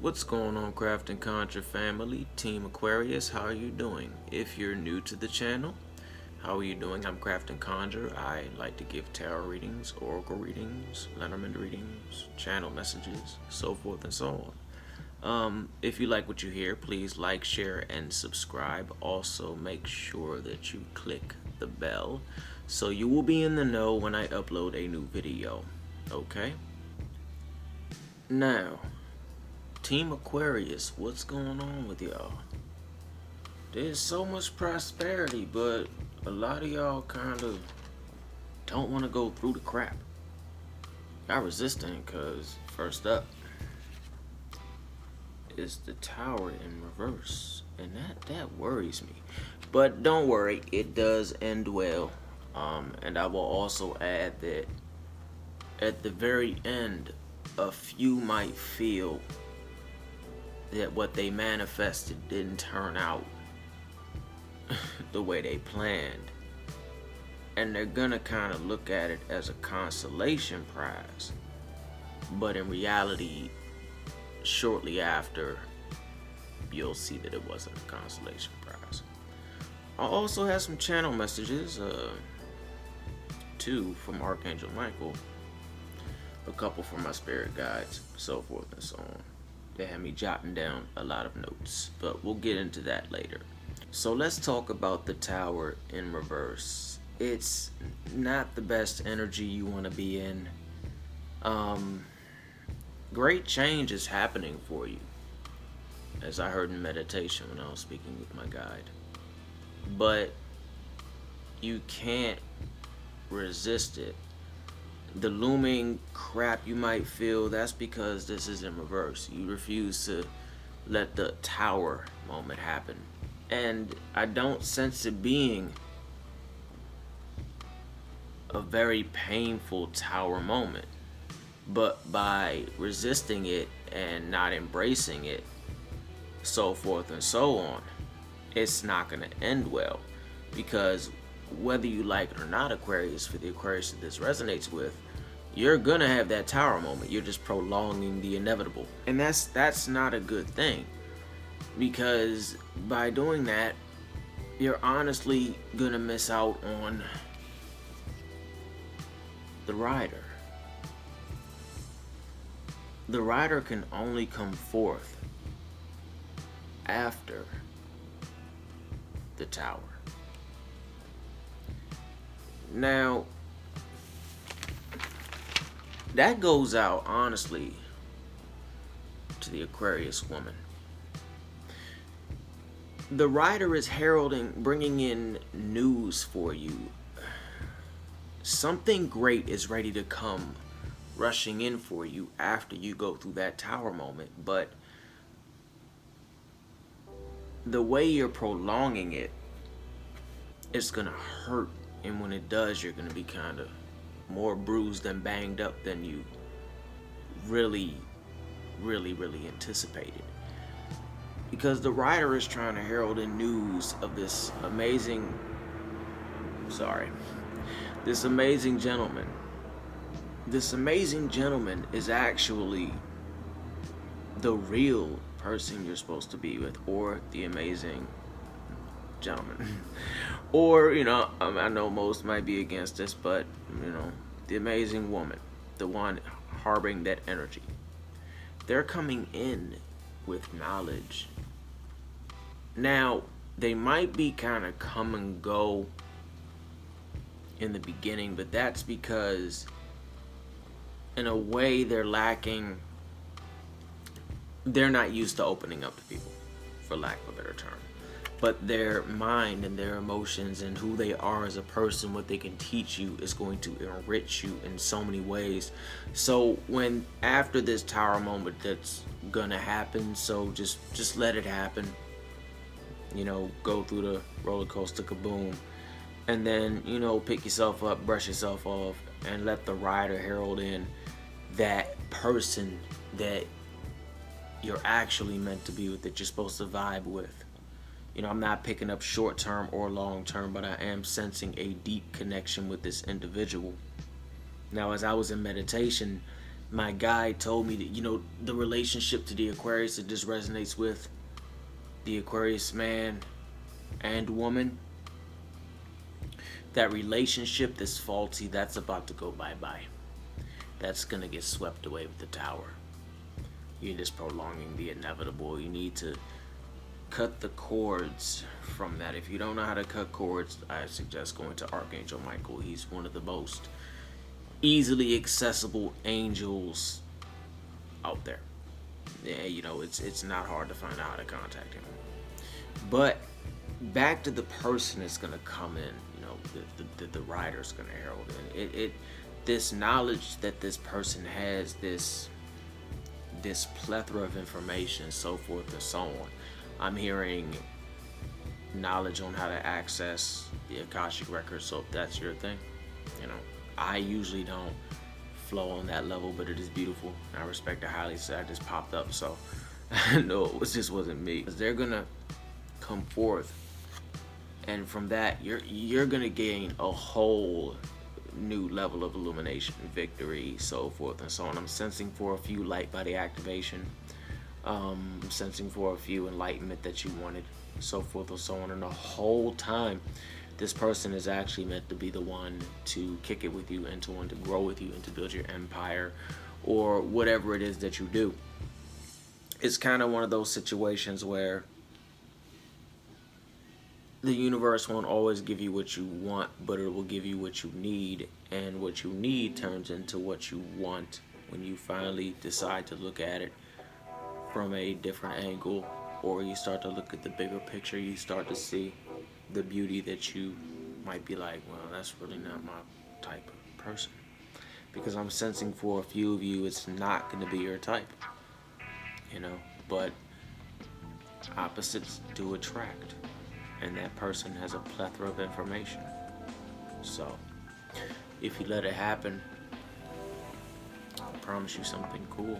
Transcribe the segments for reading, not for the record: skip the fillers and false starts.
What's going on, Craft and Conjure family? Team Aquarius, how are you doing? If you're new to the channel, how are you doing? I'm Craft and Conjure. I like to give tarot readings, oracle readings, Lenormand readings, channel messages, so forth and so on. If you like what you hear, please like, share, and subscribe. Also, make sure that you click the bell so you will be in the know when I upload a new video. Okay? Now, Team Aquarius, what's going on with y'all? There's so much prosperity, but a lot of y'all kind of don't want to go through the crap. Y'all resisting because first up is the Tower in reverse, and that worries me. But don't worry, it does end well. And I will also add that at the very end, a few might feel that what they manifested didn't turn out the way they planned, and they're gonna kind of look at it as a consolation prize, but in reality shortly after you'll see that it wasn't a consolation prize. I also have some channel messages, two from Archangel Michael, a couple from my spirit guides, so forth and so on. They had me jotting down a lot of notes, but we'll get into that later. So let's talk about the Tower in reverse. It's not the best energy you want to be in. Great change is happening for you, as I heard in meditation when I was speaking with my guide. But you can't resist it. The looming crap you might feel, that's because this is in reverse. You refuse to let the Tower moment happen. And I don't sense it being a very painful Tower moment. But by resisting it and not embracing it, so forth and so on, it's not going to end well. Because whether you like it or not, Aquarius, for the Aquarius that this resonates with, you're gonna have that Tower moment. You're just prolonging the inevitable, and that's not a good thing, because by doing that, you're honestly gonna miss out on the rider. The rider can only come forth after the Tower. Now, that goes out, honestly, to the Aquarius woman. The rider is heralding, bringing in news for you. Something great is ready to come rushing in for you after you go through that Tower moment, but the way you're prolonging it, it's gonna hurt, and when it does, you're gonna be kind of more bruised and banged up than you really anticipated. Because the writer is trying to herald in news of this amazing gentleman. This amazing gentleman is actually the real person you're supposed to be with, or the amazing gentleman. Or, I know most might be against this, but, the amazing woman, the one harboring that energy. They're coming in with knowledge. Now, they might be kind of come and go in the beginning, but that's because, in a way, they're not used to opening up to people, for lack of a better term. But their mind and their emotions and who they are as a person, what they can teach you, is going to enrich you in so many ways. So when after this Tower moment that's gonna happen, so just let it happen. Go through the roller coaster kaboom, and then pick yourself up, brush yourself off, and let the rider herald in that person that you're actually meant to be with, that you're supposed to vibe with. I'm not picking up short term or long term, but I am sensing a deep connection with this individual. Now, as I was in meditation, My guy told me that, the relationship to the Aquarius that this resonates with, the Aquarius man and woman, that relationship that's faulty, that's about to go bye-bye. That's going to get swept away with the tower. You're just prolonging the inevitable. You need to cut the cords from that. If you don't know how to cut cords, I suggest going to Archangel Michael. He's one of the most easily accessible angels out there. Yeah, it's not hard to find out how to contact him. But back to the person that's gonna come in, the rider's gonna herald in. This knowledge that this person has, this plethora of information, so forth and so on. I'm hearing knowledge on how to access the Akashic records, so if that's your thing, I usually don't flow on that level, but it is beautiful. I respect it highly, so that just popped up, so no, it just wasn't me. They're gonna come forth, and from that, you're gonna gain a whole new level of illumination, victory, so forth and so on. I'm sensing for a few light body activation. I'm sensing for a few enlightenment that you wanted, so forth and so on. And the whole time, this person is actually meant to be the one to kick it with you and to want to grow with you and to build your empire or whatever it is that you do. It's kind of one of those situations where the universe won't always give you what you want, but it will give you what you need, and what you need turns into what you want when you finally decide to look at it from a different angle, or you start to look at the bigger picture. You start to see the beauty that you might be like, well, that's really not my type of person. Because I'm sensing for a few of you, it's not going to be your type, but opposites do attract. And that person has a plethora of information. So, if you let it happen, I promise you something cool.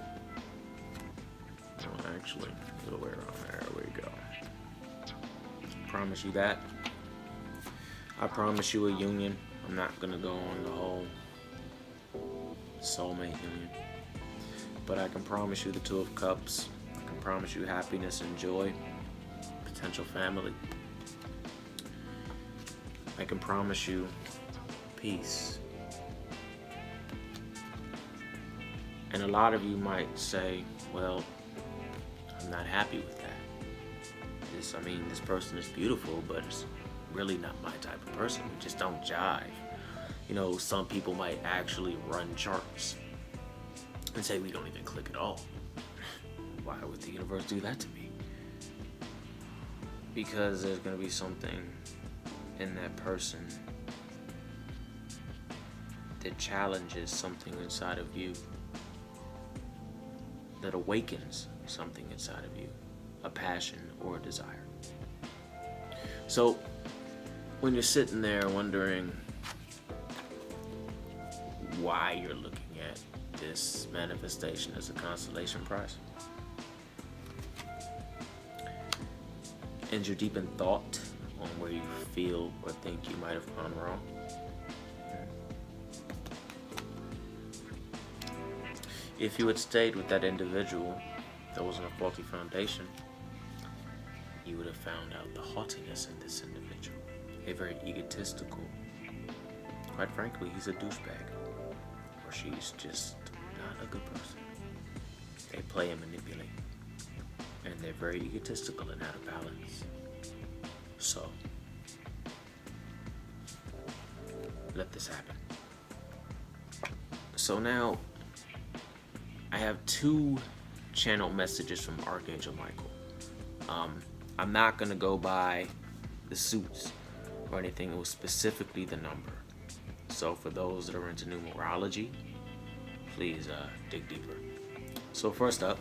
No, actually, a little way around there. There we go. Promise you that. I promise you a union. I'm not gonna go on the whole soulmate union, but I can promise you the Two of Cups. I can promise you happiness and joy, potential family. I can promise you peace. And a lot of you might say, well, I'm not happy with that. This person is beautiful, but it's really not my type of person. We just don't jive. Some people might actually run charts and say we don't even click at all. Why would the universe do that to me? Because there's going to be something in that person that challenges something inside of you, that awakens something inside of you, a passion or a desire. So when you're sitting there wondering why you're looking at this manifestation as a constellation prize, and you're deep in thought on where you feel or think you might have gone wrong, if you had stayed with that individual that was on a faulty foundation, you would have found out the haughtiness in this individual. A very egotistical, quite frankly, he's a douchebag, or she's just not a good person. They play and manipulate, and they're very egotistical and out of balance. So, let this happen. So now, I have two channel messages from Archangel Michael. I'm not going to go by the suits or anything. It was specifically the number. So for those that are into numerology, please dig deeper. So first up,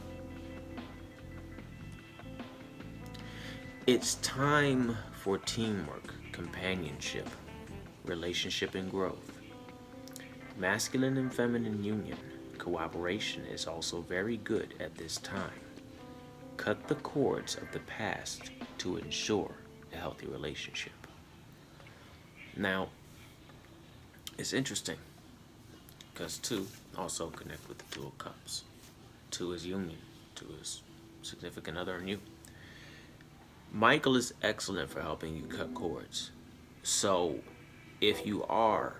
it's time for teamwork, companionship, relationship, and growth. Masculine and feminine union, cooperation is also very good at this time. Cut the cords of the past to ensure a healthy relationship. Now, it's interesting because Also connect with the Two of Cups to his union, to his significant other and you. Michael is excellent for helping you cut cords. So if you are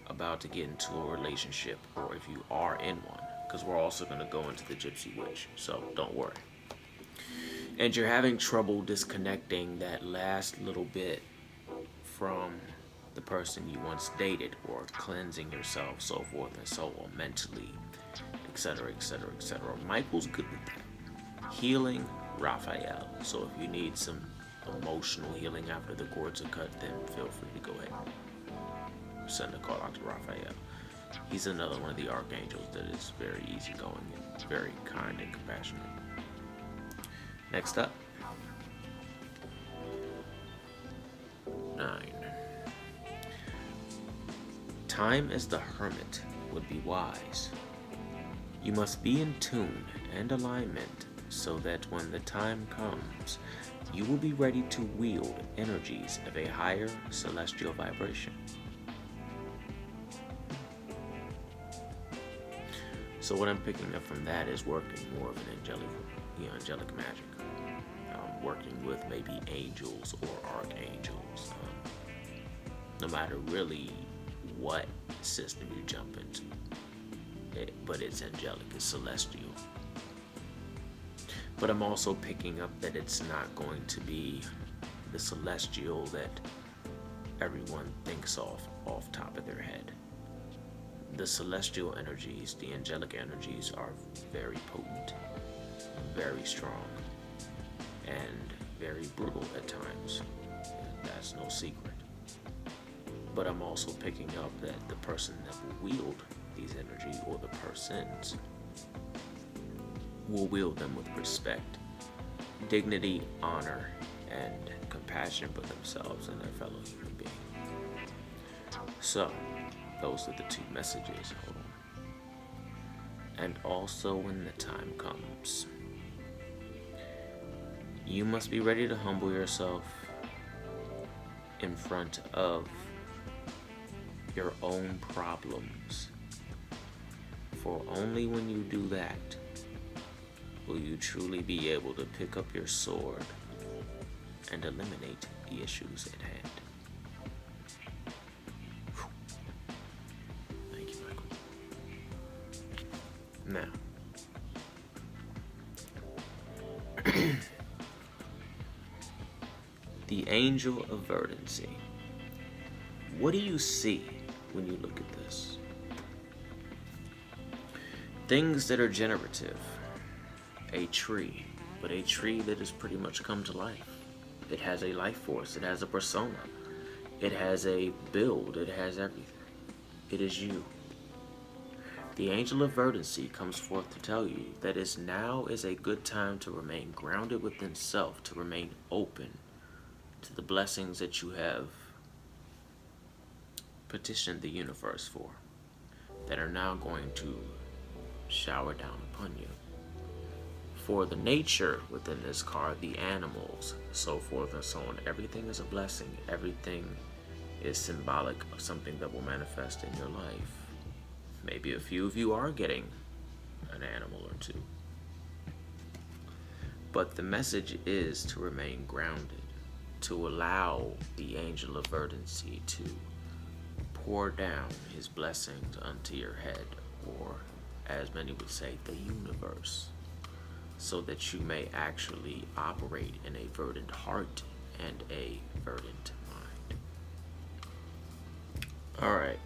about to get into a relationship, or if you are in one, because we're also going to go into the Gypsy Witch, so don't worry. And you're having trouble disconnecting that last little bit from the person you once dated, or cleansing yourself, so forth and so on, mentally, etc., etc., etc. Michael's good with that. Healing, Raphael. So if you need some emotional healing after the cords are cut, then feel free to go ahead and send a call out to Raphael. He's another one of the archangels that is very easygoing and very kind and compassionate. Next up, 9. Time as the hermit would be wise. You must be in tune and alignment so that when the time comes, you will be ready to wield energies of a higher celestial vibration. So what I'm picking up from that is working more of an angelic magic. Working with maybe angels or archangels. No matter really what system you jump into. But it's angelic, it's celestial. But I'm also picking up that it's not going to be the celestial that everyone thinks off top of their head. The celestial energies, the angelic energies, are very potent, very strong, and very brutal at times. That's no secret. But I'm also picking up that the person that will wield these energies, or the persons, will wield them with respect, dignity, honor, and compassion for themselves and their fellow human being. So, those are the 2 messages. Hold on. And also, when the time comes, you must be ready to humble yourself in front of your own problems. For only when you do that will you truly be able to pick up your sword and eliminate the issues at hand. Thank you, Michael. Now, the Angel of Verdancy. What do you see when you look at this? Things that are generative. A tree, but a tree that has pretty much come to life. It has a life force, it has a persona, it has a build, it has everything. It is you. The Angel of Verdancy comes forth to tell you that now is a good time to remain grounded within self, to remain open to the blessings that you have petitioned the universe for, that are now going to shower down upon you. For the nature within this card, the animals, so forth and so on, everything is a blessing. Everything is symbolic of something that will manifest in your life. Maybe a few of you are getting an animal or 2. But the message is to remain grounded, to allow the Angel of Verdancy to pour down his blessings unto your head, or as many would say, the universe, so that you may actually operate in a verdant heart and a verdant mind. Alright,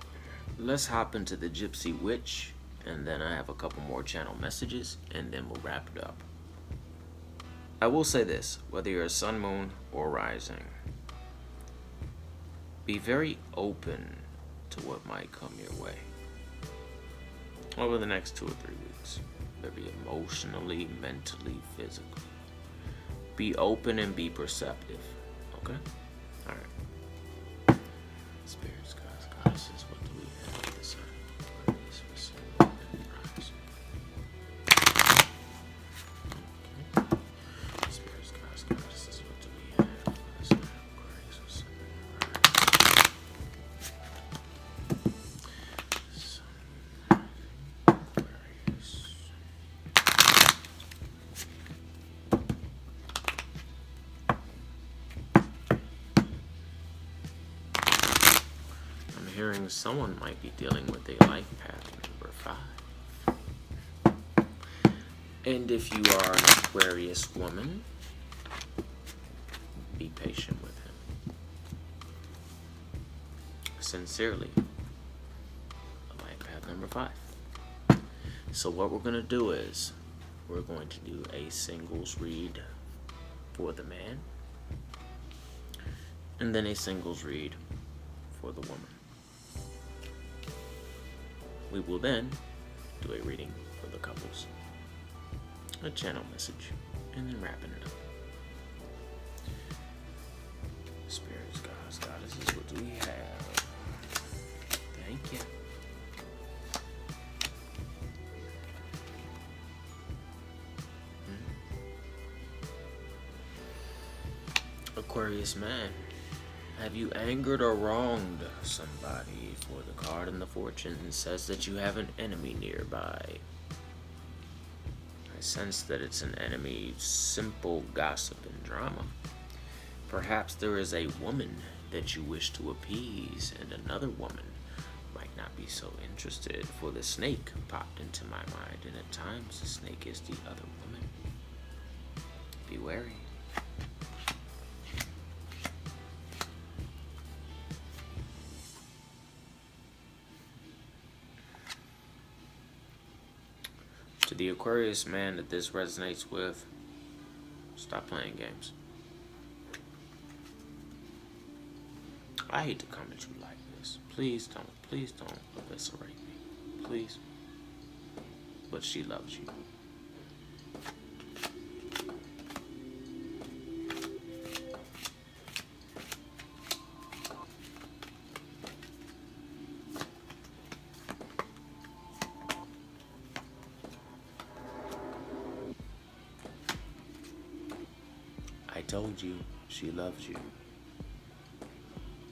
let's hop into the Gypsy Witch, and then I have a couple more channel messages, and then we'll wrap it up. I will say this, whether you're a sun, moon, or rising, be very open to what might come your way over the next 2 or 3 weeks. Maybe emotionally, mentally, physically. Be open and be perceptive. Okay? Alright. Spirits, gods, goddesses, what do we have for the sun? Aquarius, for sun, and rising. Okay. Spirits, gods, goddesses, what do we have for the sun? Aquarius, for sun, and rising. hearing someone might be dealing with a life path number 5. And if you are an Aquarius woman, be patient with him. Sincerely, life path number 5. So what we're going to do is we're going to do a singles read for the man, and then a singles read for the woman. We will then do a reading for the couples, a channel message, and then wrapping it up. Spirits, gods, goddesses, what do we have? Thank you. Aquarius man, have you angered or wronged somebody? For the card in the fortune says that you have an enemy nearby. I sense that it's an enemy, simple gossip and drama. Perhaps there is a woman that you wish to appease, and another woman might not be so interested, for the snake popped into my mind, and at times the snake is the other woman. Be wary. To the Aquarius man that this resonates with, stop playing games. I hate to come at you like this. Please don't eviscerate me. Please. But she loves you. I told you she loves you.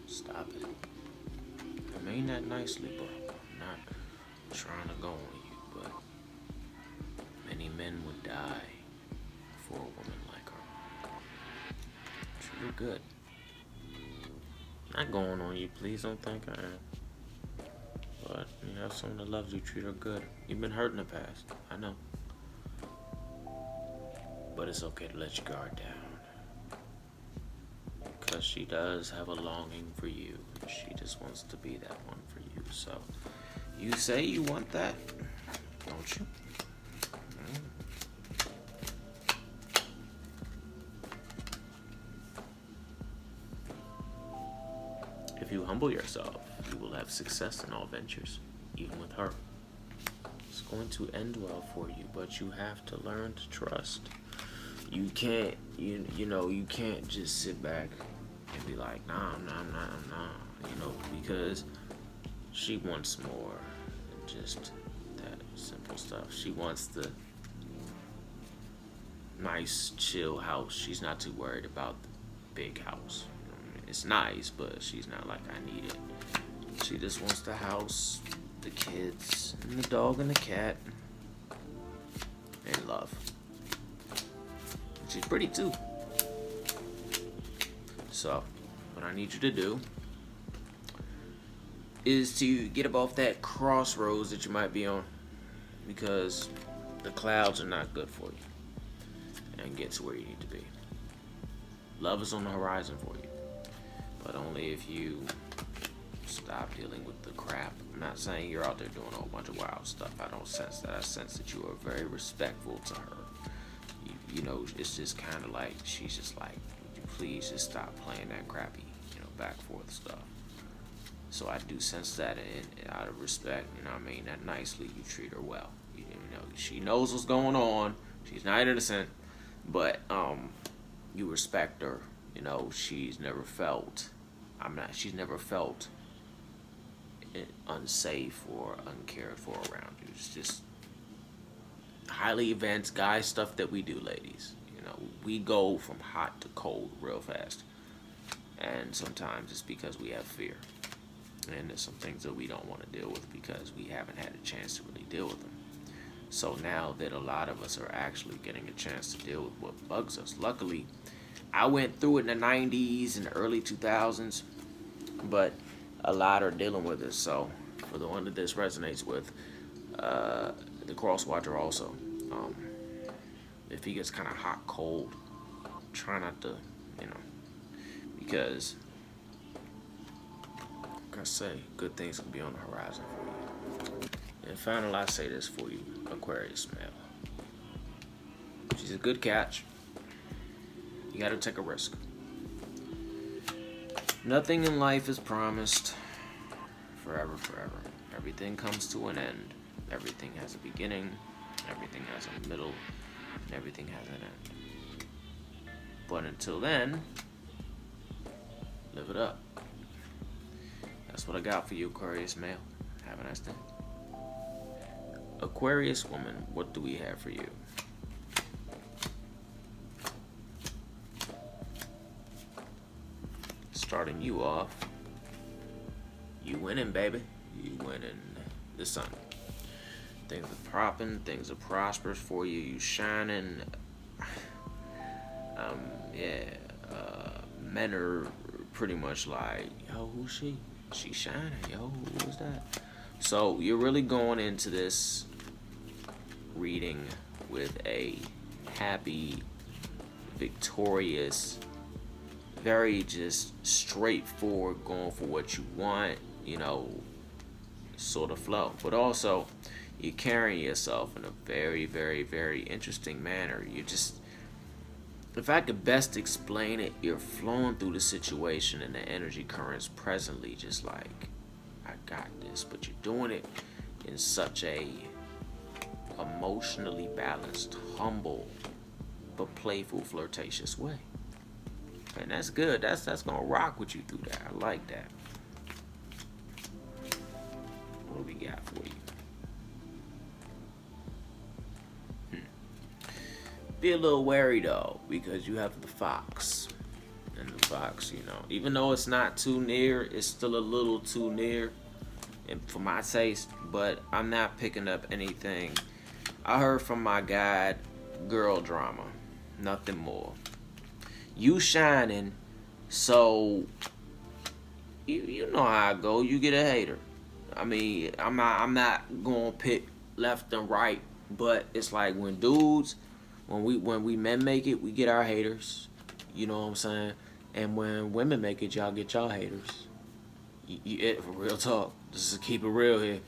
Stop it. I mean that nicely, bro. I'm not trying to go on you, but many men would die for a woman like her. Treat her good. Not going on you, please don't think I am. But you have someone that loves you, treat her good. You've been hurt in the past, I know. But it's okay to let your guard down. Because she does have a longing for you. She just wants to be that one for you. So, you say you want that, don't you? If you humble yourself, you will have success in all ventures, even with her. It's going to end well for you, but you have to learn to trust. You can't, you can't just sit back and be like, nah, because she wants more than just that simple stuff. She wants the nice, chill house. She's not too worried about the big house. It's nice, but she's not like, I need it. She just wants the house, the kids, and the dog and the cat, and love. She's pretty too. So, what I need you to do is to get above that crossroads that you might be on, because the clouds are not good for you, and get to where you need to be. Love is on the horizon for you, but only if you stop dealing with the crap. I'm not saying you're out there doing a whole bunch of wild stuff. I don't sense that. I sense that you are very respectful to her. You know, it's just kind of like, she's just like, would you please just stop playing that crappy, back forth stuff. So I do sense that, and out of respect, I mean that nicely, you treat her well. She knows what's going on. She's not innocent, but you respect her. She's never felt unsafe or uncared for around you. It's just highly advanced guy stuff that we do, ladies. We go from hot to cold real fast, and sometimes it's because we have fear, and there's some things that we don't want to deal with because we haven't had a chance to really deal with them. So now that a lot of us are actually getting a chance to deal with what bugs us, luckily I went through it in the 90s and the early 2000s, but a lot are dealing with it. So for the one that this resonates with, the cross watcher also. If he gets kind of hot, cold, try not to, because, like I say, good things can be on the horizon for you. And finally, I say this for you, Aquarius male. She's a good catch. You gotta take a risk. Nothing in life is promised forever, forever. Everything comes to an end. Everything has a beginning. Everything has a middle. And everything has an end. But until then, live it up. That's what I got for you, Aquarius male. Have a nice day. Aquarius woman, what do we have for you? Starting you off, you winning, baby. You winning the sun. Things are popping, things are prosperous for you. You shining. Men are pretty much like, yo, who's she? She shining, yo, who is that? So you're really going into this reading with a happy, victorious, very just straightforward, going for what you want, sort of flow. But also, you're carrying yourself in a very, very, very interesting manner. If I could best explain it, you're flowing through the situation and the energy currents presently, just like, I got this. But you're doing it in such a emotionally balanced, humble, but playful, flirtatious way. And that's good. That's gonna rock with you through that. I like that. What do we got for you? Be a little wary though, because you have the fox. And the fox, even though it's not too near, it's still a little too near, and for my taste. But I'm not picking up anything. I heard from my guide, girl drama, nothing more. You shining, so you know how I go. You get a hater. I mean, I'm not gonna pick left and right, but it's like when we men make it, we get our haters. You know what I'm saying? And when women make it, y'all get y'all haters. For real talk. Just to keep it real here.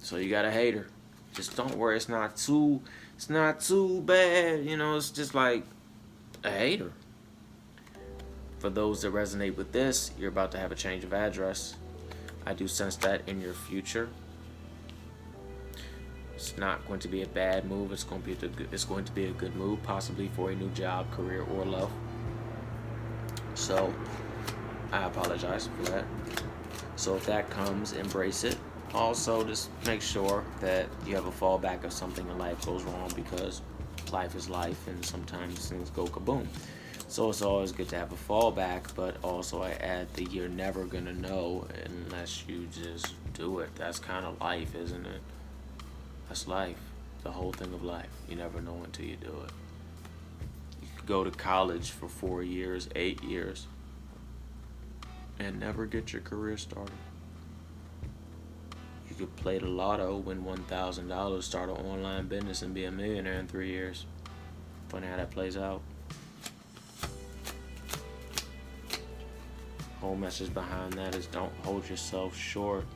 So you got a hater. Just don't worry. It's not too bad. It's just like a hater. For those that resonate with this, you're about to have a change of address. I do sense that in your future. It's not going to be a bad move. It's going to be a good move, possibly for a new job, career, or love. So I apologize for that. So if that comes, embrace it. Also, just make sure that you have a fallback if something in life goes wrong, because life is life and sometimes things go kaboom. So it's always good to have a fallback, but also I add that you're never going to know unless you just do it. That's kind of life, isn't it? That's life. The whole thing of life. You never know until you do it. You could go to college for 4 years, 8 years, and never get your career started. You could play the lotto, win $1,000, start an online business, and be a millionaire in 3 years. Funny how that plays out. Whole message behind that is don't hold yourself short.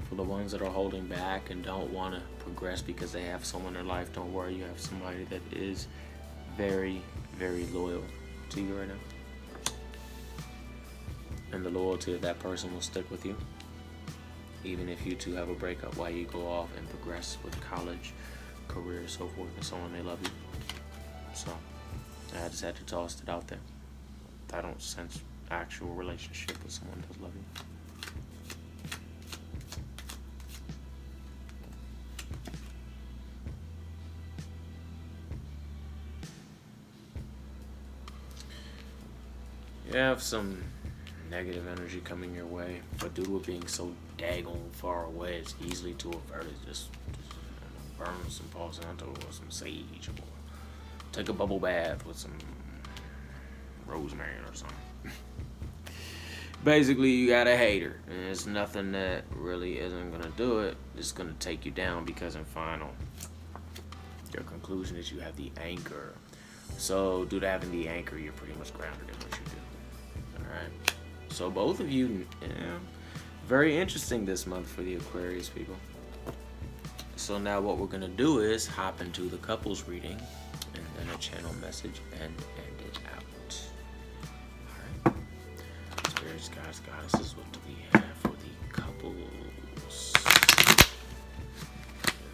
For the ones that are holding back and don't want to progress because they have someone in their life, don't worry, you have somebody that is very, very loyal to you right now. And the loyalty of that person will stick with you, even if you two have a breakup while you go off and progress with college, career, so forth and so on. They love you. So I just had to toss it out there. I don't sense actual relationship with someone that does love you. You have some negative energy coming your way, but due to it being so daggone far away, it's easily to avert it. Just burn some Palo Santo or some sage, or take a bubble bath with some rosemary or something. Basically, you got a hater, and it's nothing that really isn't gonna do it. It's gonna take you down because in final, your conclusion is you have the anchor. So, due to having the anchor, you're pretty much grounded in what you do. All right. So both of you, very interesting this month for the Aquarius people. So now what we're gonna do is hop into the couples reading, and then a channel message, and end it out. All right. Spirits, guys, goddesses, what do we have for the couples?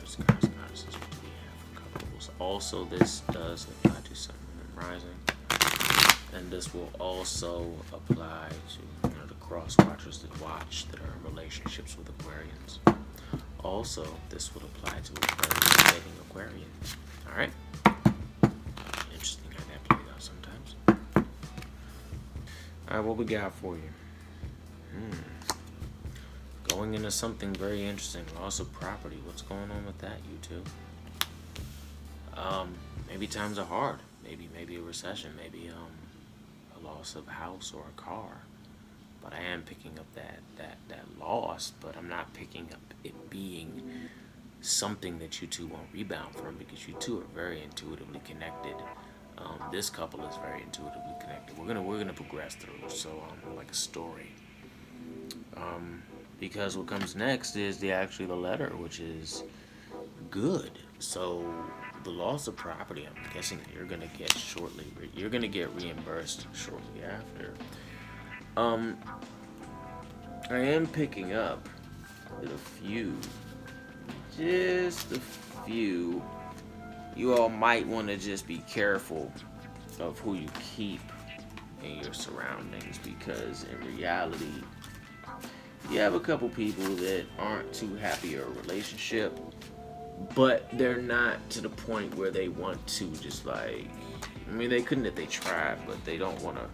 Spirits, guys, goddesses, what do we have for couples? Also, this does apply to Sun, Moon, and Rising, and this will also apply to the cross watchers that watch that are in relationships with Aquarians. Also, this would apply to Aquarians dating Aquarians. All right. Interesting how that plays out sometimes. All right, what we got for you? Going into something very interesting. Loss of property. What's going on with that, you two? Maybe times are hard. Maybe a recession. Maybe a loss of a house or a car. But I am picking up that loss, but I'm not picking up it being something that you two won't rebound from, because you two are very intuitively connected. This couple is very intuitively connected. We're gonna progress through, so like a story. Because what comes next is the letter, which is good. So the loss of property, I'm guessing you're gonna get shortly. You're gonna get reimbursed shortly after. I am picking up just a few. You all might want to just be careful of who you keep in your surroundings, because in reality, you have a couple people that aren't too happy in a relationship, but they're not to the point where they want to just like, I mean, they couldn't if they tried, but they don't want to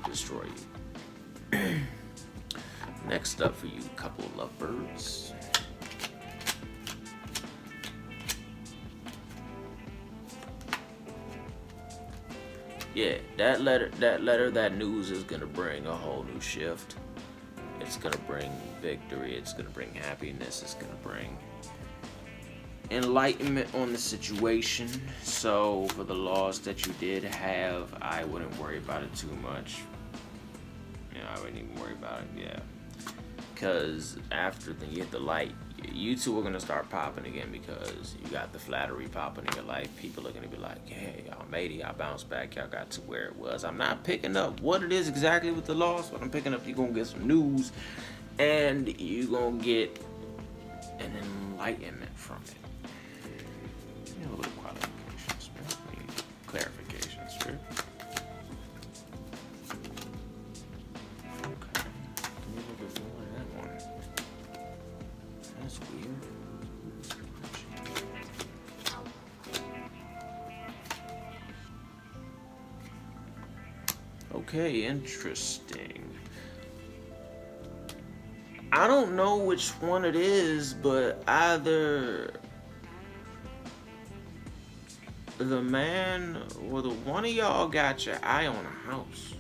destroy you. Next up for you, couple of lovebirds. Yeah, that that news is gonna bring a whole new shift. It's gonna bring victory. It's gonna bring happiness. It's gonna bring enlightenment on the situation. So for the loss that you did have, I wouldn't worry about it too much. I wouldn't even worry about it, yeah. Because after you hit the light, you two are going to start popping again, because you got the flattery popping in your life. People are going to be like, hey, y'all made it, y'all bounced back, y'all got to where it was. I'm not picking up what it is exactly with the loss, but I'm picking up you're going to get some news, and you're going to get an enlightenment from it. A little bit of qualifications, clarifications, spirit. Okay, interesting. I don't know which one it is, but either the man or the one of y'all got your eye on a house.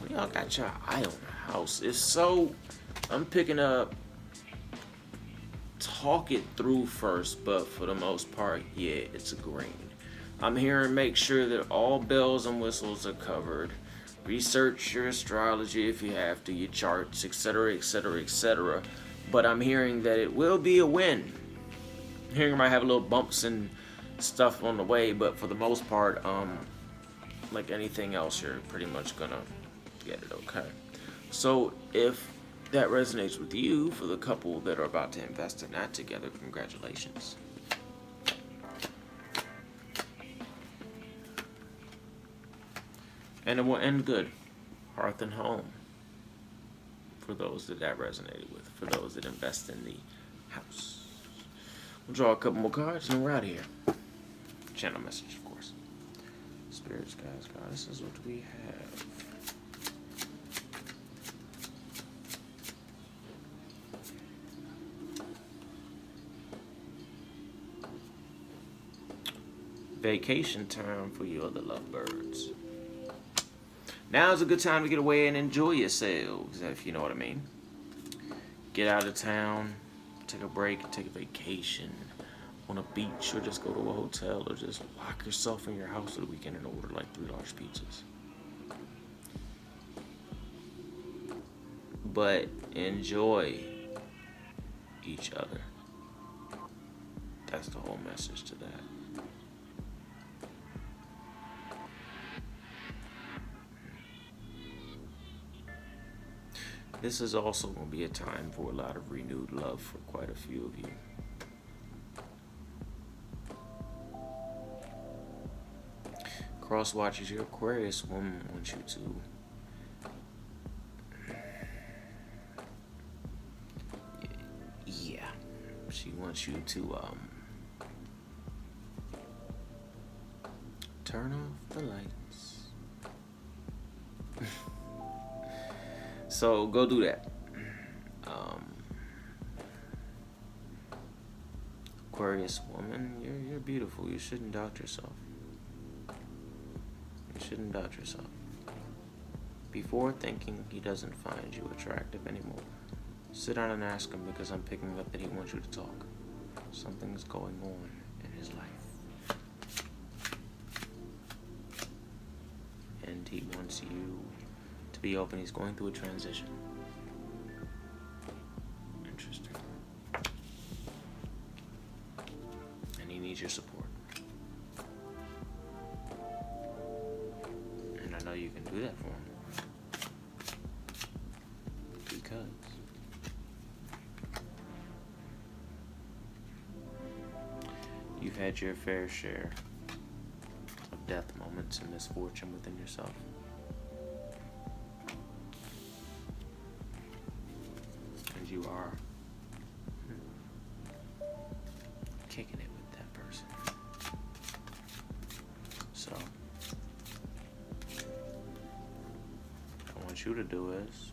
One of y'all got your eye on a house. If so, I'm picking up talk it through first, but for the most part, yeah, it's a green. I'm hearing make sure that all bells and whistles are covered. Research your astrology if you have to, your charts, etc., etc., etc. But I'm hearing that it will be a win. I'm hearing you might have a little bumps and stuff on the way, but for the most part, like anything else, you're pretty much gonna get it okay. So if that resonates with you, for the couple that are about to invest in that together, congratulations. And it will end good. Hearth and home. For those that resonated with. For those that invest in the house. We'll draw a couple more cards and we're out of here. Channel message, of course. Spirits, guys, goddesses, what do we have? Vacation time for you other lovebirds. Now's a good time to get away and enjoy yourselves, if you know what I mean. Get out of town, take a break, take a vacation on a beach, or just go to a hotel, or just lock yourself in your house for the weekend and order like 3 large pizzas. But enjoy each other. That's the whole message to that. This is also going to be a time for a lot of renewed love for quite a few of you. Cross watches, your Aquarius woman wants you to she wants you to turn off the lights. So go do that. Aquarius woman, you're beautiful. You shouldn't doubt yourself. You shouldn't doubt yourself. Before thinking he doesn't find you attractive anymore, sit down and ask him, because I'm picking up that he wants you to talk. Something's going on in his life. And he wants you to be open. He's going through a transition. Interesting. And he needs your support. And I know you can do that for him. Because you've had your fair share of death moments and misfortune within yourself. And you are kicking it with that person. So, what I want you to do is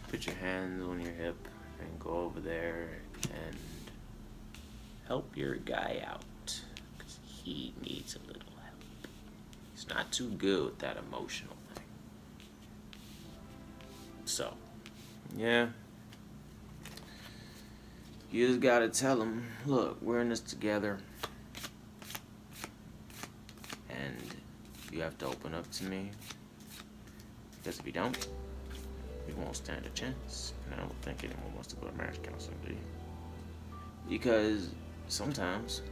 put your hands on your hip and go over there and help your guy out, because he needs a little help. He's not too good with that emotional thing. So, yeah, you just gotta tell him, look, we're in this together, and you have to open up to me, because if you don't, we won't stand a chance. And I don't think anyone wants to go to marriage counseling, do you? Because sometimes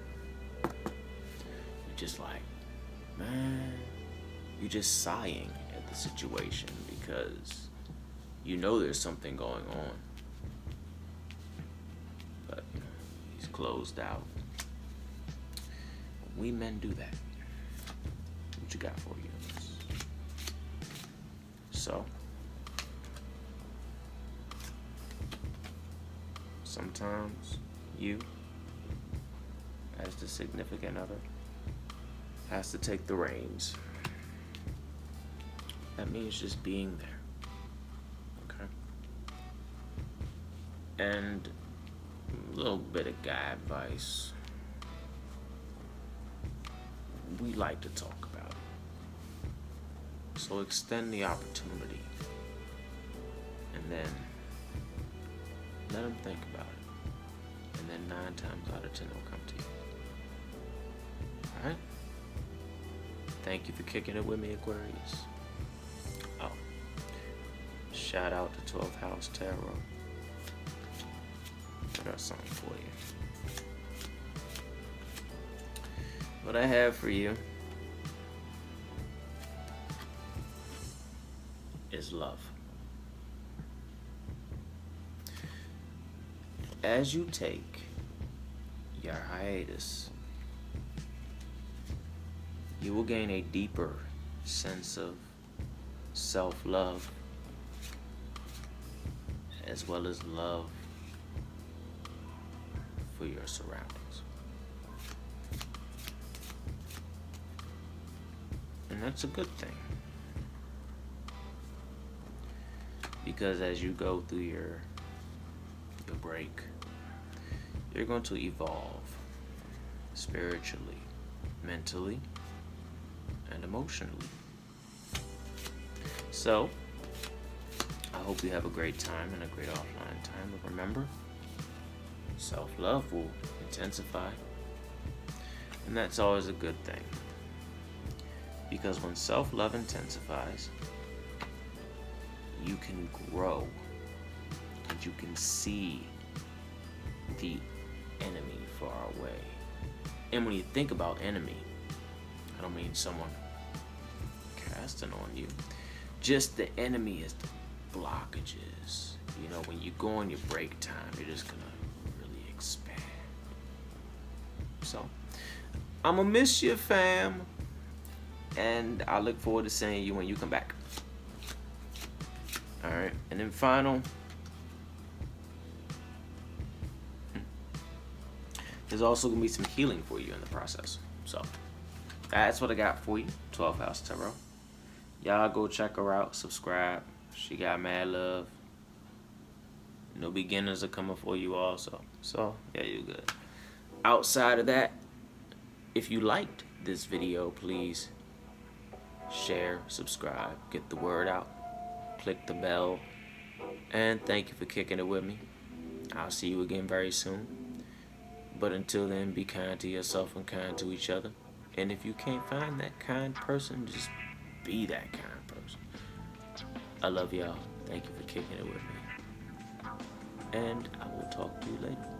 you're just like, man, you're just sighing at the situation because you know there's something going on. But, you know, he's closed out. We men do that. What you got for you? So, sometimes you, as the significant other, has to take the reins. That means just being there. Okay? And a little bit of guy advice. We like to talk about it. So extend the opportunity. And then let him think about it. And then 9 times out of 10 he'll come to you. Alright? Thank you for kicking it with me, Aquarius. Oh. Shout out to 12th House Tarot. I got something for you. What I have for you is love. As you take your hiatus, you will gain a deeper sense of self-love, as well as love for your surroundings. And that's a good thing. Because as you go through your break, you're going to evolve spiritually, mentally, and emotionally. So, I hope you have a great time and a great offline time. But remember, self-love will intensify. And that's always a good thing. Because when self-love intensifies, you can grow and you can see the enemy far away. And when you think about enemy, I don't mean someone casting on you. Just the enemy is the blockages. You know, when you go on your break time, you're just gonna really expand. So, I'ma miss you, fam. And I look forward to seeing you when you come back. Alright, and then final. There's also gonna be some healing for you in the process. So, that's what I got for you. 12 House Tarot. Y'all go check her out. Subscribe. She got mad love. No beginners are coming for you also. So, yeah, you're good. Outside of that, if you liked this video, please share, subscribe, get the word out, click the bell, and thank you for kicking it with me. I'll see you again very soon. But until then, be kind to yourself and kind to each other. And if you can't find that kind person, just be that kind person. I love y'all. Thank you for kicking it with me. And I will talk to you later.